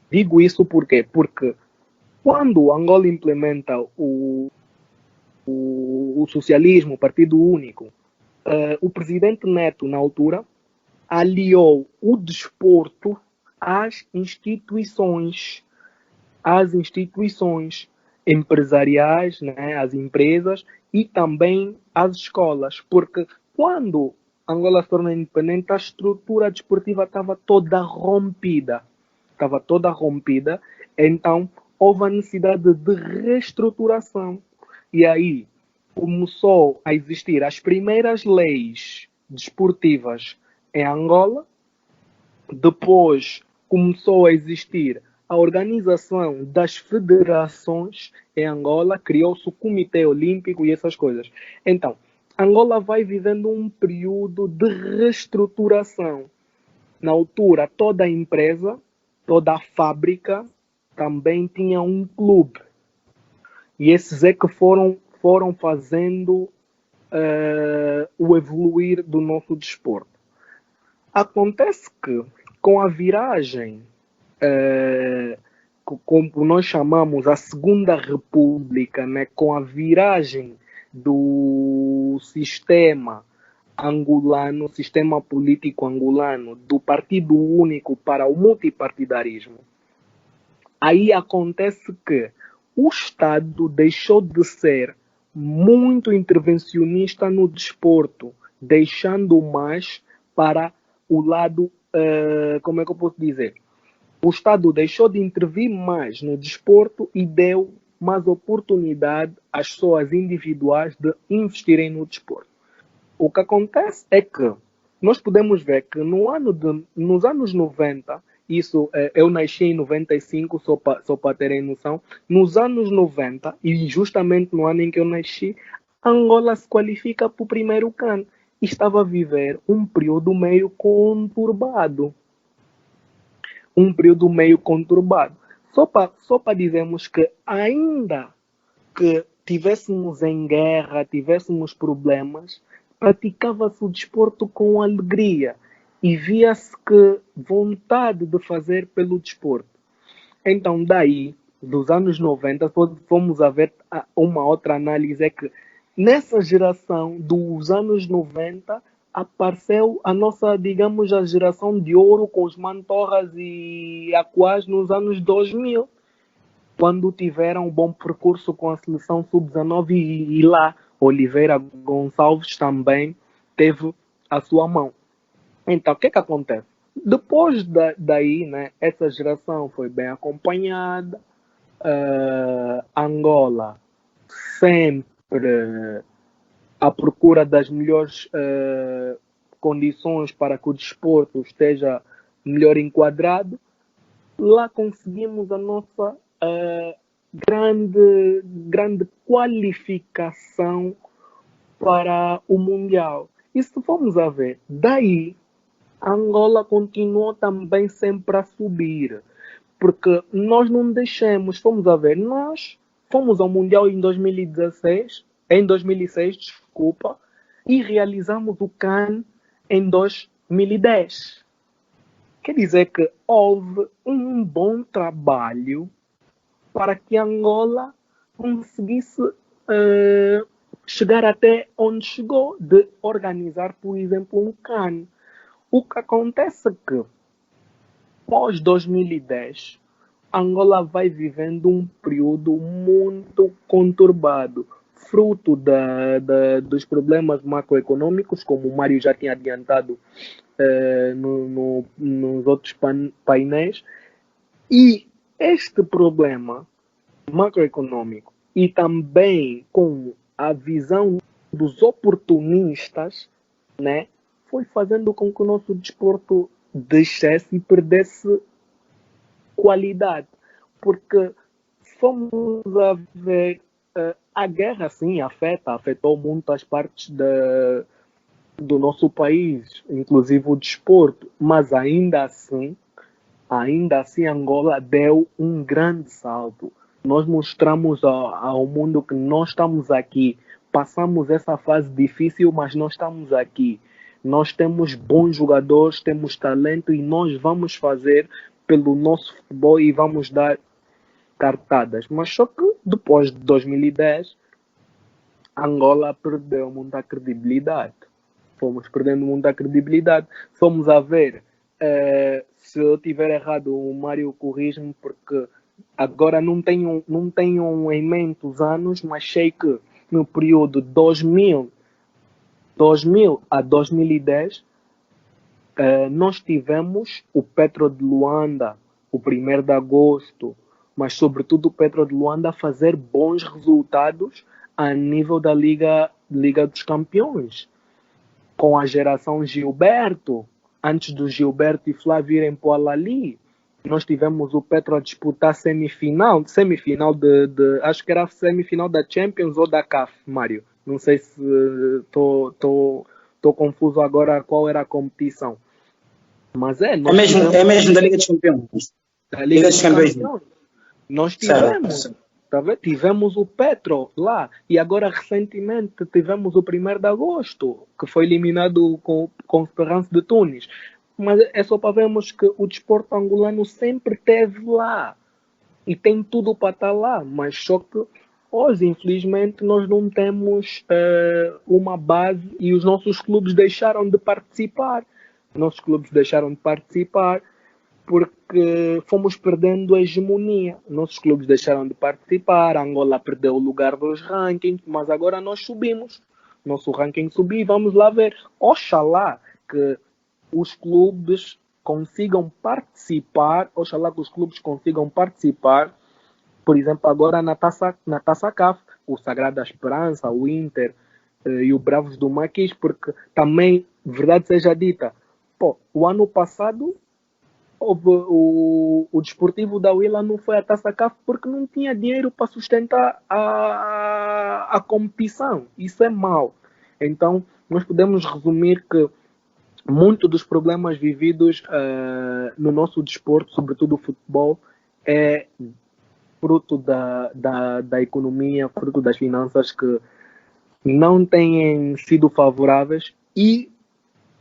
[SPEAKER 6] Digo isso por quê? Porque quando Angola implementa o socialismo, o Partido Único, o presidente Neto, na altura, aliou o desporto às instituições empresariais, né, às empresas e também às escolas, porque quando Angola se tornou independente, a estrutura desportiva estava toda rompida, então houve a necessidade de reestruturação, e aí começou a existir as primeiras leis desportivas em Angola. Depois começou a existir a organização das federações em Angola, criou-se o Comitê Olímpico e essas coisas. Então, Angola vai vivendo um período de reestruturação. Na altura, toda a empresa, toda a fábrica também tinha um clube. E esses é que foram fazendo o evoluir do nosso desporto. Acontece que, com a viragem, como nós chamamos a Segunda República, né, com a viragem do sistema angolano, sistema político angolano, do Partido Único para o multipartidarismo, aí acontece que o Estado deixou de ser muito intervencionista no desporto, deixando mais para o lado, como é que eu posso dizer? O Estado deixou de intervir mais no desporto e deu mais oportunidade às pessoas individuais de investirem no desporto. O que acontece é que nós podemos ver que nos anos 90, isso eu nasci em 95, só para terem noção, nos anos 90, e justamente no ano em que eu nasci, Angola se qualifica para o primeiro CAN. estava a viver um período meio conturbado. Um período meio conturbado. Só para dizermos que ainda que tivéssemos em guerra, tivéssemos problemas, praticava-se o desporto com alegria e via-se que vontade de fazer pelo desporto. Então, daí, dos anos 90, fomos a ver uma outra análise, é que nessa geração dos anos 90 apareceu a nossa, digamos, a geração de ouro com os Mantorras e Aquás nos anos 2000, quando tiveram um bom percurso com a seleção sub-19 e lá Oliveira Gonçalves também teve a sua mão. Então, o que acontece? Depois daí, né, essa geração foi bem acompanhada. Angola sempre à procura das melhores condições para que o desporto esteja melhor enquadrado. Lá conseguimos a nossa grande qualificação para o Mundial. E se formos a ver, daí Angola continuou também sempre a subir, porque nós não deixamos, fomos a ver, nós fomos ao Mundial em 2006, desculpa, e realizamos o CAN em 2010. Quer dizer que houve um bom trabalho para que Angola conseguisse chegar até onde chegou, de organizar, por exemplo, um CAN. O que acontece é que, pós 2010, Angola vai vivendo um período muito conturbado, fruto dos problemas macroeconômicos, como o Mário já tinha adiantado nos outros painéis. E este problema macroeconômico e também com a visão dos oportunistas, né, foi fazendo com que o nosso desporto deixasse e perdesse qualidade. Porque fomos a ver, a guerra sim afetou muitas partes do nosso país, inclusive o desporto, mas ainda assim Angola deu um grande salto. Nós mostramos ao mundo que nós estamos aqui, passamos essa fase difícil, mas nós estamos aqui. Nós temos bons jogadores, temos talento e nós vamos fazer pelo nosso futebol e vamos dar cartadas. Mas só que depois de 2010, Angola perdeu muita credibilidade. Fomos perdendo muita credibilidade. Fomos a ver, se eu tiver errado, o Mário corrige-me, porque agora não tenho em mente os anos, mas sei que no período 2000 a 2010, nós tivemos o Petro de Luanda, o 1º de agosto, mas sobretudo o Petro de Luanda a fazer bons resultados a nível da Liga dos Campeões, com a geração Gilberto, antes do Gilberto e Flávio irem para o Alali. Nós tivemos o Petro a disputar semifinal acho que era semifinal da Champions ou da CAF, Mário. Não sei se estou confuso agora qual era a competição. Mas é
[SPEAKER 5] mesmo da Liga dos Campeões.
[SPEAKER 6] Da Liga dos Campeões. Nós tivemos.
[SPEAKER 5] Certo.
[SPEAKER 6] Tivemos o Petro lá. E agora, recentemente, tivemos o 1º de agosto, que foi eliminado com Esperance de Tunis. Mas é só para vermos que o desporto angolano sempre esteve lá. E tem tudo para estar lá. Mas só que hoje, infelizmente, nós não temos uma base e os nossos clubes deixaram de participar. Porque fomos perdendo a hegemonia. Nossos clubes deixaram de participar, a Angola perdeu o lugar dos rankings, mas agora nós subimos. Nosso ranking subiu e vamos lá ver. Oxalá que os clubes consigam participar, por exemplo, agora na Taça CAF, o Sagrada Esperança, o Inter e o Bravos do Maquis, porque também, verdade seja dita, o ano passado o Desportivo da Huila não foi à Taça CAF porque não tinha dinheiro para sustentar a competição. Isso é mau. Então, nós podemos resumir que muitos dos problemas vividos no nosso desporto, sobretudo o futebol, é fruto da economia, fruto das finanças que não têm sido favoráveis e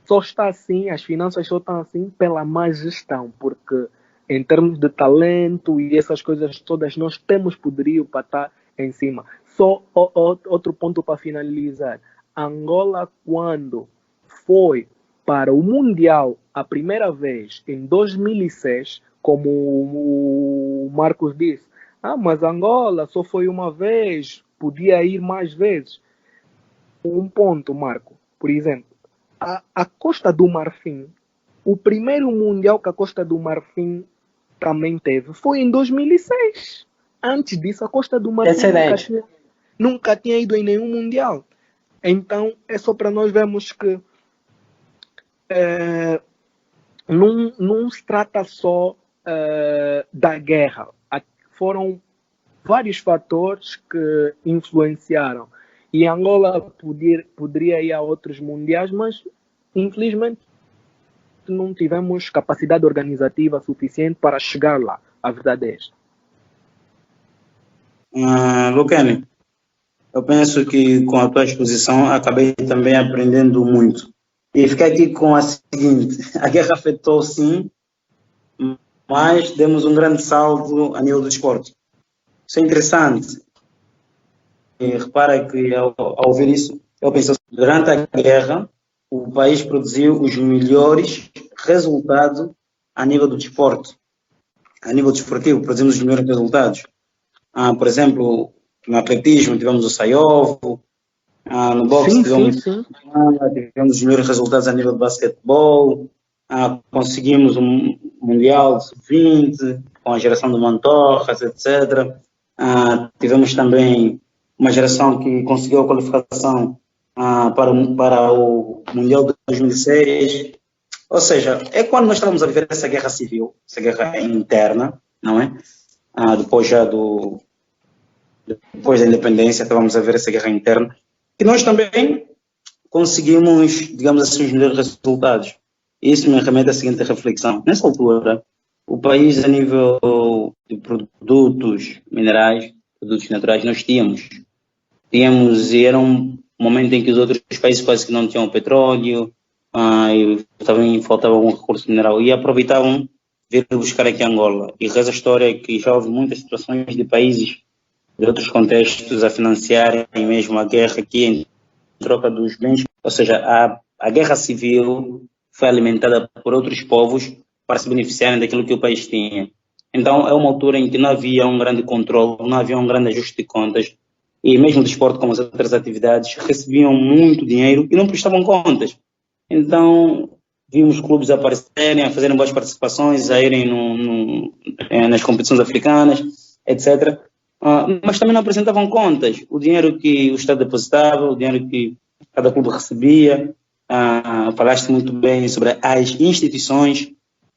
[SPEAKER 6] só está assim, as finanças só estão assim pela má gestão, porque em termos de talento e essas coisas todas, nós temos poderio para estar em cima. Só outro ponto para finalizar. Angola, quando foi para o Mundial a primeira vez, em 2006, como o Marcos disse, mas Angola só foi uma vez, podia ir mais vezes. Um ponto, Marco, por exemplo, a Costa do Marfim, o primeiro Mundial que a Costa do Marfim também teve foi em 2006. Antes disso, a Costa do Marfim nunca tinha ido em nenhum Mundial. Então, é só para nós vermos que não se trata só da guerra. Foram vários fatores que influenciaram. E Angola poderia ir a outros mundiais, mas infelizmente não tivemos capacidade organizativa suficiente para chegar lá. A verdade é esta.
[SPEAKER 5] Lucane, eu penso que com a tua exposição acabei também aprendendo muito. E fiquei aqui com a seguinte: a guerra afetou sim, mas demos um grande salto a nível do desporto. Isso é interessante. E repara que ao ouvir isso, eu penso, durante a guerra, o país produziu os melhores resultados a nível do desporto. A nível desportivo, produzimos os melhores resultados. Por exemplo, no atletismo tivemos o Saiovo, no boxe tivemos os melhores resultados a nível de basquetebol, conseguimos um Mundial Sub-20, com a geração do Mantorras, etc. Tivemos também uma geração que conseguiu a qualificação para o Mundial de 2006. Ou seja, é quando nós estamos a viver essa guerra civil, essa guerra interna, não é? Depois da independência, estávamos a ver essa guerra interna, que nós também conseguimos, digamos assim, os melhores resultados. Isso me remete à seguinte reflexão. Nessa altura, o país, a nível de produtos minerais, produtos naturais, nós tínhamos, e era um momento em que os outros países quase que não tinham petróleo, e também faltava algum recurso mineral, e aproveitavam vir buscar aqui Angola. E reza a história que já houve muitas situações de países de outros contextos a financiarem mesmo a guerra aqui em troca dos bens. Ou seja, a guerra civil foi alimentada por outros povos para se beneficiarem daquilo que o país tinha. Então, é uma altura em que não havia um grande controle, não havia um grande ajuste de contas, e mesmo o desporto, como as outras atividades, recebiam muito dinheiro e não prestavam contas. Então, vimos clubes aparecerem, a fazerem boas participações, a irem nas competições africanas, etc. Mas também não apresentavam contas. O dinheiro que o Estado depositava, o dinheiro que cada clube recebia, falaste muito bem sobre as instituições,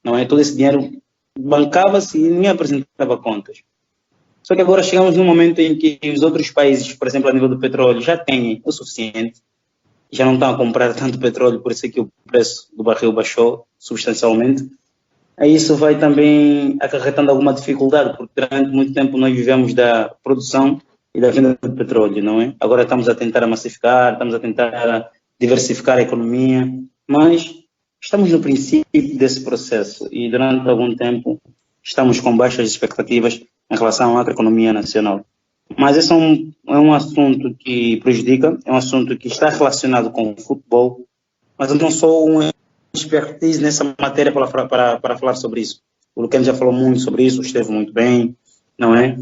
[SPEAKER 5] não é? Todo esse dinheiro bancava-se e ninguém apresentava contas. Só que agora chegamos num momento em que os outros países, por exemplo, a nível do petróleo, já têm o suficiente, já não estão a comprar tanto petróleo, por isso é que o preço do barril baixou substancialmente. Aí isso vai também acarretando alguma dificuldade, porque durante muito tempo nós vivemos da produção e da venda de petróleo, não é? Agora estamos a tentar massificar, estamos a tentar diversificar a economia, mas estamos no princípio desse processo e durante algum tempo estamos com baixas expectativas em relação à macroeconomia nacional. Mas esse é um assunto que prejudica, é um assunto que está relacionado com o futebol, mas eu não sou um expertise nessa matéria para falar sobre isso. O Lucane já falou muito sobre isso, esteve muito bem, não é?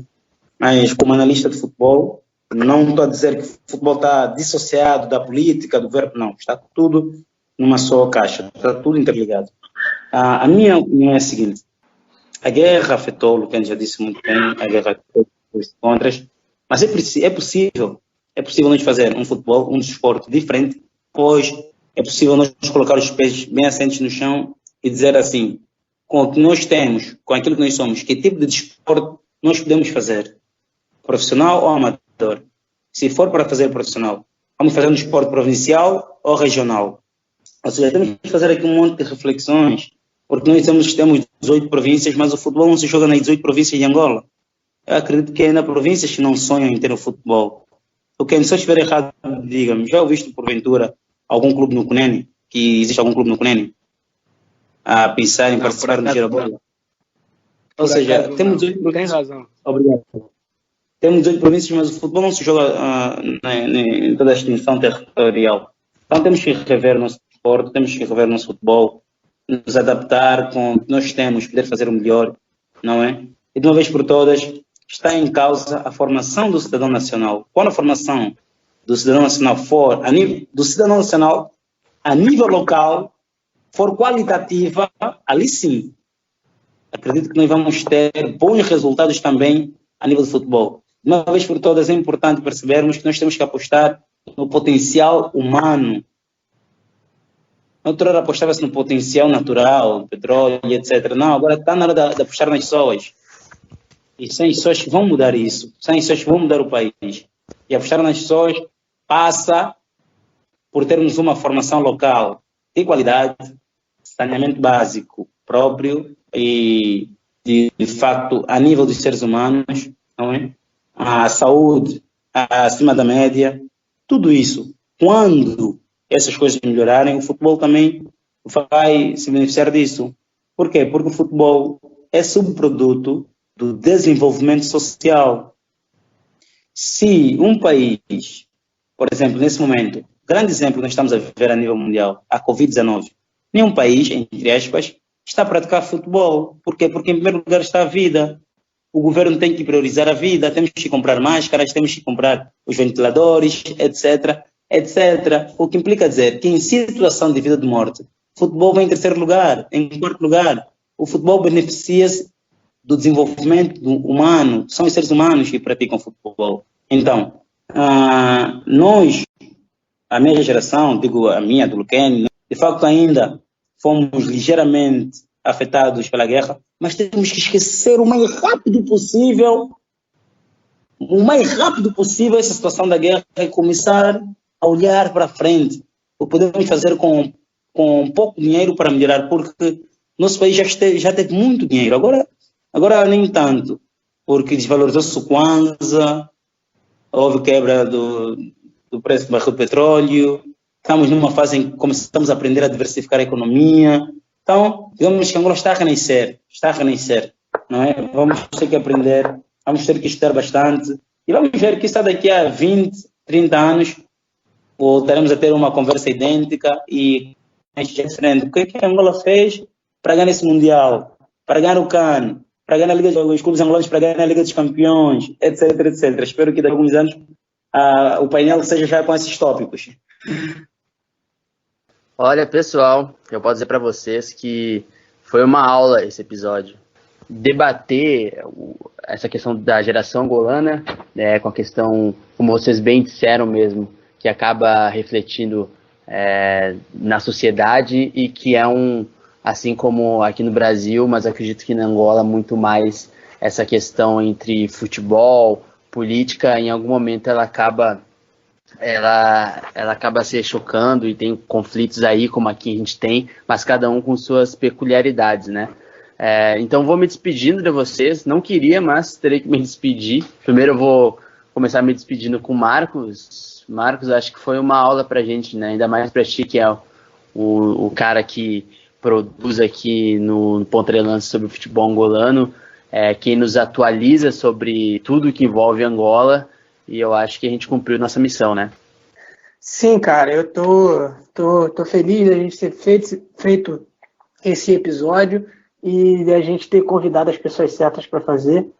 [SPEAKER 5] Mas como analista de futebol, não estou a dizer que o futebol está dissociado da política, do verbo, não. Está tudo numa só caixa, está tudo interligado. A minha opinião é a seguinte: a guerra afetou, o Lucane já disse muito bem, a guerra afetou os contras, mas é possível nós fazer um futebol, um desporto diferente, pois é possível nós colocar os pés bem assentes no chão e dizer assim, com o que nós temos, com aquilo que nós somos, que tipo de desporto nós podemos fazer? Profissional ou amador? Se for para fazer profissional, vamos fazer um desporto provincial ou regional. Ou seja, temos que fazer aqui um monte de reflexões, porque nós temos 18 províncias, mas o futebol não se joga nas 18 províncias de Angola. Eu acredito que ainda há províncias que não sonham em ter o futebol. Ok, se eu estiver errado, diga-me, já ouviste porventura algum clube no Cunene? Que existe algum clube no Cunene? A pensar em participar no Girabola? Ou seja, temos 18 províncias.
[SPEAKER 6] Tem razão.
[SPEAKER 5] Obrigado. Temos 18 províncias, mas o futebol não se joga em toda a extensão territorial. Então temos que rever nosso desporto, temos que rever nosso futebol, nos adaptar com o que nós temos, poder fazer o melhor, não é? E de uma vez por todas, está em causa a formação do cidadão nacional. Quando a formação do cidadão nacional for, do cidadão nacional, a nível local, for qualitativa, ali sim, acredito que nós vamos ter bons resultados também a nível de futebol. De uma vez por todas, é importante percebermos que nós temos que apostar no potencial humano. Outra hora apostava-se no potencial natural, petróleo, etc. Não, agora está na hora de apostar nas pessoas. E são as pessoas que vão mudar isso. São as pessoas que vão mudar o país. E apostar nas pessoas passa por termos uma formação local de qualidade, saneamento básico próprio e, de facto, a nível dos seres humanos, não é? A saúde acima da média, tudo isso. Quando essas coisas melhorarem, o futebol também vai se beneficiar disso. Por quê? Porque o futebol é subproduto do desenvolvimento social. Se um país, por exemplo, nesse momento, grande exemplo que nós estamos a viver a nível mundial, a Covid-19, nenhum país, entre aspas, está a praticar futebol. Por quê? Porque em primeiro lugar está a vida. O governo tem que priorizar a vida, temos que comprar máscaras, temos que comprar os ventiladores, etc, etc. O que implica dizer que em situação de vida ou de morte, o futebol vem em terceiro lugar, em quarto lugar. O futebol beneficia-se do desenvolvimento humano, são os seres humanos que praticam futebol. Então, nós, a minha geração, digo a minha, do Luquene, de facto ainda fomos ligeiramente afetados pela guerra, mas temos que esquecer o mais rápido possível essa situação da guerra e começar a olhar para frente. O que podemos fazer com pouco dinheiro para melhorar, porque nosso país já teve muito dinheiro, agora nem tanto, porque desvalorizou-se o Kwanza, houve quebra do preço do barril de petróleo, estamos numa fase em que começamos a aprender a diversificar a economia. Então, digamos que Angola está a renascer, não é? Vamos ter que aprender, vamos ter que estudar bastante e vamos ver que está daqui a 20, 30 anos voltaremos a ter uma conversa idêntica e diferente. O que a Angola fez para ganhar esse Mundial, para ganhar o CAN, para ganhar a Liga dos Clubes Angolanos, para ganhar a Liga dos Campeões, etc, etc. Espero que daqui a alguns anos o painel seja já com esses tópicos.
[SPEAKER 2] Olha, pessoal, eu posso dizer para vocês que foi uma aula esse episódio. Debater essa questão da geração angolana, com a questão, como vocês bem disseram mesmo, que acaba refletindo na sociedade e que é assim como aqui no Brasil, mas acredito que na Angola muito mais essa questão entre futebol, política, em algum momento ela acaba se chocando e tem conflitos aí, como aqui a gente tem, mas cada um com suas peculiaridades, né? Então vou me despedindo de vocês, não queria, mas terei que me despedir. Primeiro eu vou começar me despedindo com o Marcos. Marcos, acho que foi uma aula pra gente, né? Ainda mais pra ti, que é o cara que produz aqui no Ponta de Lança sobre o futebol angolano, quem nos atualiza sobre tudo que envolve Angola. E eu acho que a gente cumpriu nossa missão, né?
[SPEAKER 4] Sim, cara, eu tô feliz de a gente ter feito esse episódio e de a gente ter convidado as pessoas certas para fazer.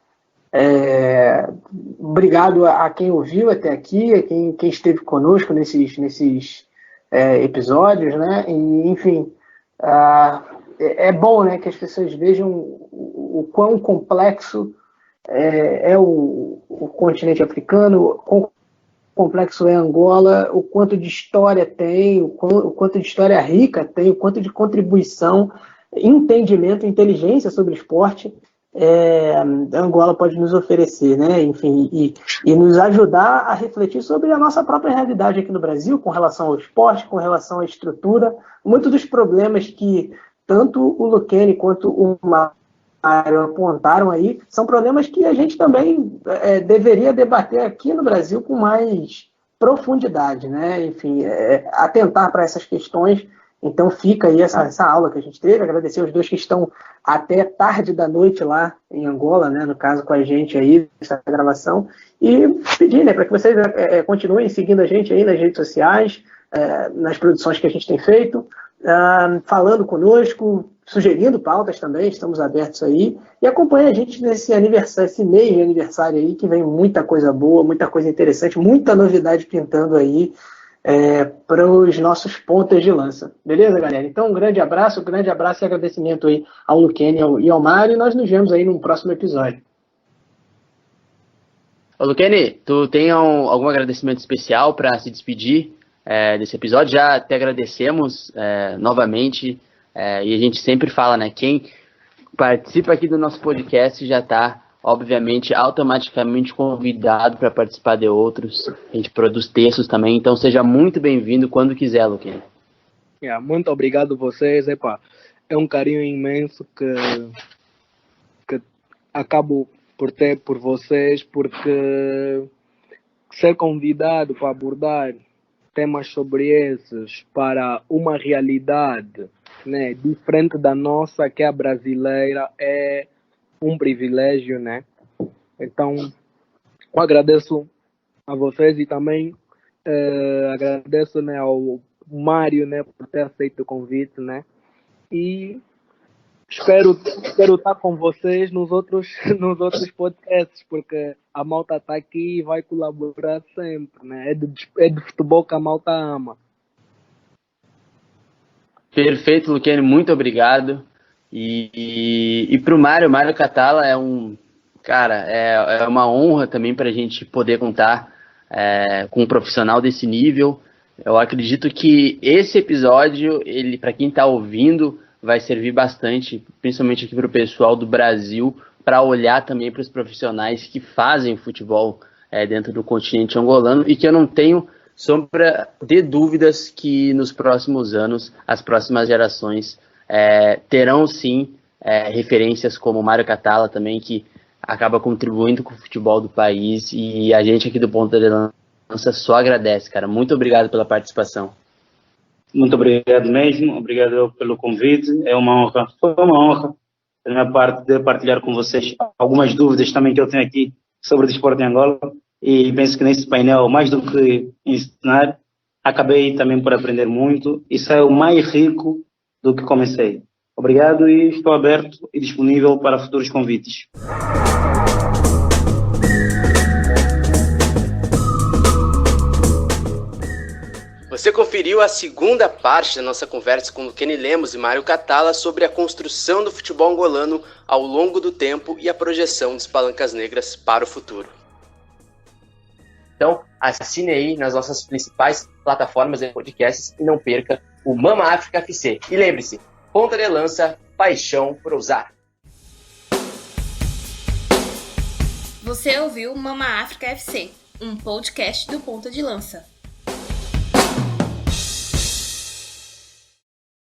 [SPEAKER 4] Obrigado a quem ouviu até aqui, a quem esteve conosco nesses episódios, né? E, enfim, é bom, né, que as pessoas vejam o quão complexo é o continente africano, o complexo é Angola, o quanto de história tem, o quanto de história rica tem, o quanto de contribuição, entendimento, inteligência sobre esporte Angola pode nos oferecer, né? Enfim, e nos ajudar a refletir sobre a nossa própria realidade aqui no Brasil, com relação ao esporte, com relação à estrutura. Muitos dos problemas que tanto o Luquene quanto o Mário apontaram aí são problemas que a gente também deveria debater aqui no Brasil com mais profundidade, né? Enfim, atentar para essas questões. Então fica aí essa aula que a gente teve, agradecer os dois que estão até tarde da noite lá em Angola, né, no caso com a gente aí, essa gravação, e pedir, né, para que vocês continuem seguindo a gente aí nas redes sociais, nas produções que a gente tem feito, falando conosco, sugerindo pautas também, estamos abertos aí, e acompanhe a gente nesse aniversário, esse mês de aniversário aí, que vem muita coisa boa, muita coisa interessante, muita novidade pintando aí, para os nossos pontas de lança. Beleza, galera? Então, um grande abraço e agradecimento aí ao Luquene e ao Mário, e nós nos vemos aí num próximo episódio.
[SPEAKER 2] Ô, Luquene, tu tem algum agradecimento especial para se despedir desse episódio? Já te agradecemos novamente, e a gente sempre fala, né? Quem participa aqui do nosso podcast já está, obviamente, automaticamente convidado para participar de outros. A gente produz textos também, então seja muito bem-vindo quando quiser, Luquene.
[SPEAKER 6] Muito obrigado a vocês. É um carinho imenso que acabo por ter por vocês, porque ser convidado para abordar temas sobre esses para uma realidade, né, diferente da nossa, que é a brasileira, é um privilégio, né? Então, eu agradeço a vocês e também agradeço, né, ao Mário, né, por ter aceito o convite, né? E espero estar com vocês nos outros podcasts, porque a malta está aqui e vai colaborar sempre, né? É de futebol que a malta ama.
[SPEAKER 2] Perfeito, Luquene, muito obrigado. E para o Mário Catala é uma honra também para a gente poder contar com um profissional desse nível. Eu acredito que esse episódio, para quem está ouvindo, vai servir bastante, principalmente aqui para o pessoal do Brasil, para olhar também para os profissionais que fazem futebol dentro do continente angolano, e que eu não tenho sombra de dúvidas que nos próximos anos, as próximas gerações terão sim referências como o Mário Catala também, que acaba contribuindo com o futebol do país, e a gente aqui do Ponta de Lança só agradece, cara. Muito obrigado pela participação.
[SPEAKER 5] Muito obrigado mesmo, obrigado pelo convite, foi uma honra da minha parte de partilhar com vocês algumas dúvidas também que eu tenho aqui sobre o desporto em Angola, e penso que nesse painel, mais do que ensinar, acabei também por aprender muito e saiu mais rico do que comecei. Obrigado e estou aberto e disponível para futuros convites.
[SPEAKER 3] Você conferiu a segunda parte da nossa conversa com Luquene Lemos e Mário Catala sobre a construção do futebol angolano ao longo do tempo e a projeção dos Palancas Negras para o futuro.
[SPEAKER 2] Então, assine aí nas nossas principais plataformas de podcasts e não perca o Mama África FC. E lembre-se, Ponta de Lança, paixão por ousar.
[SPEAKER 1] Você ouviu Mama África FC, um podcast do Ponta de Lança.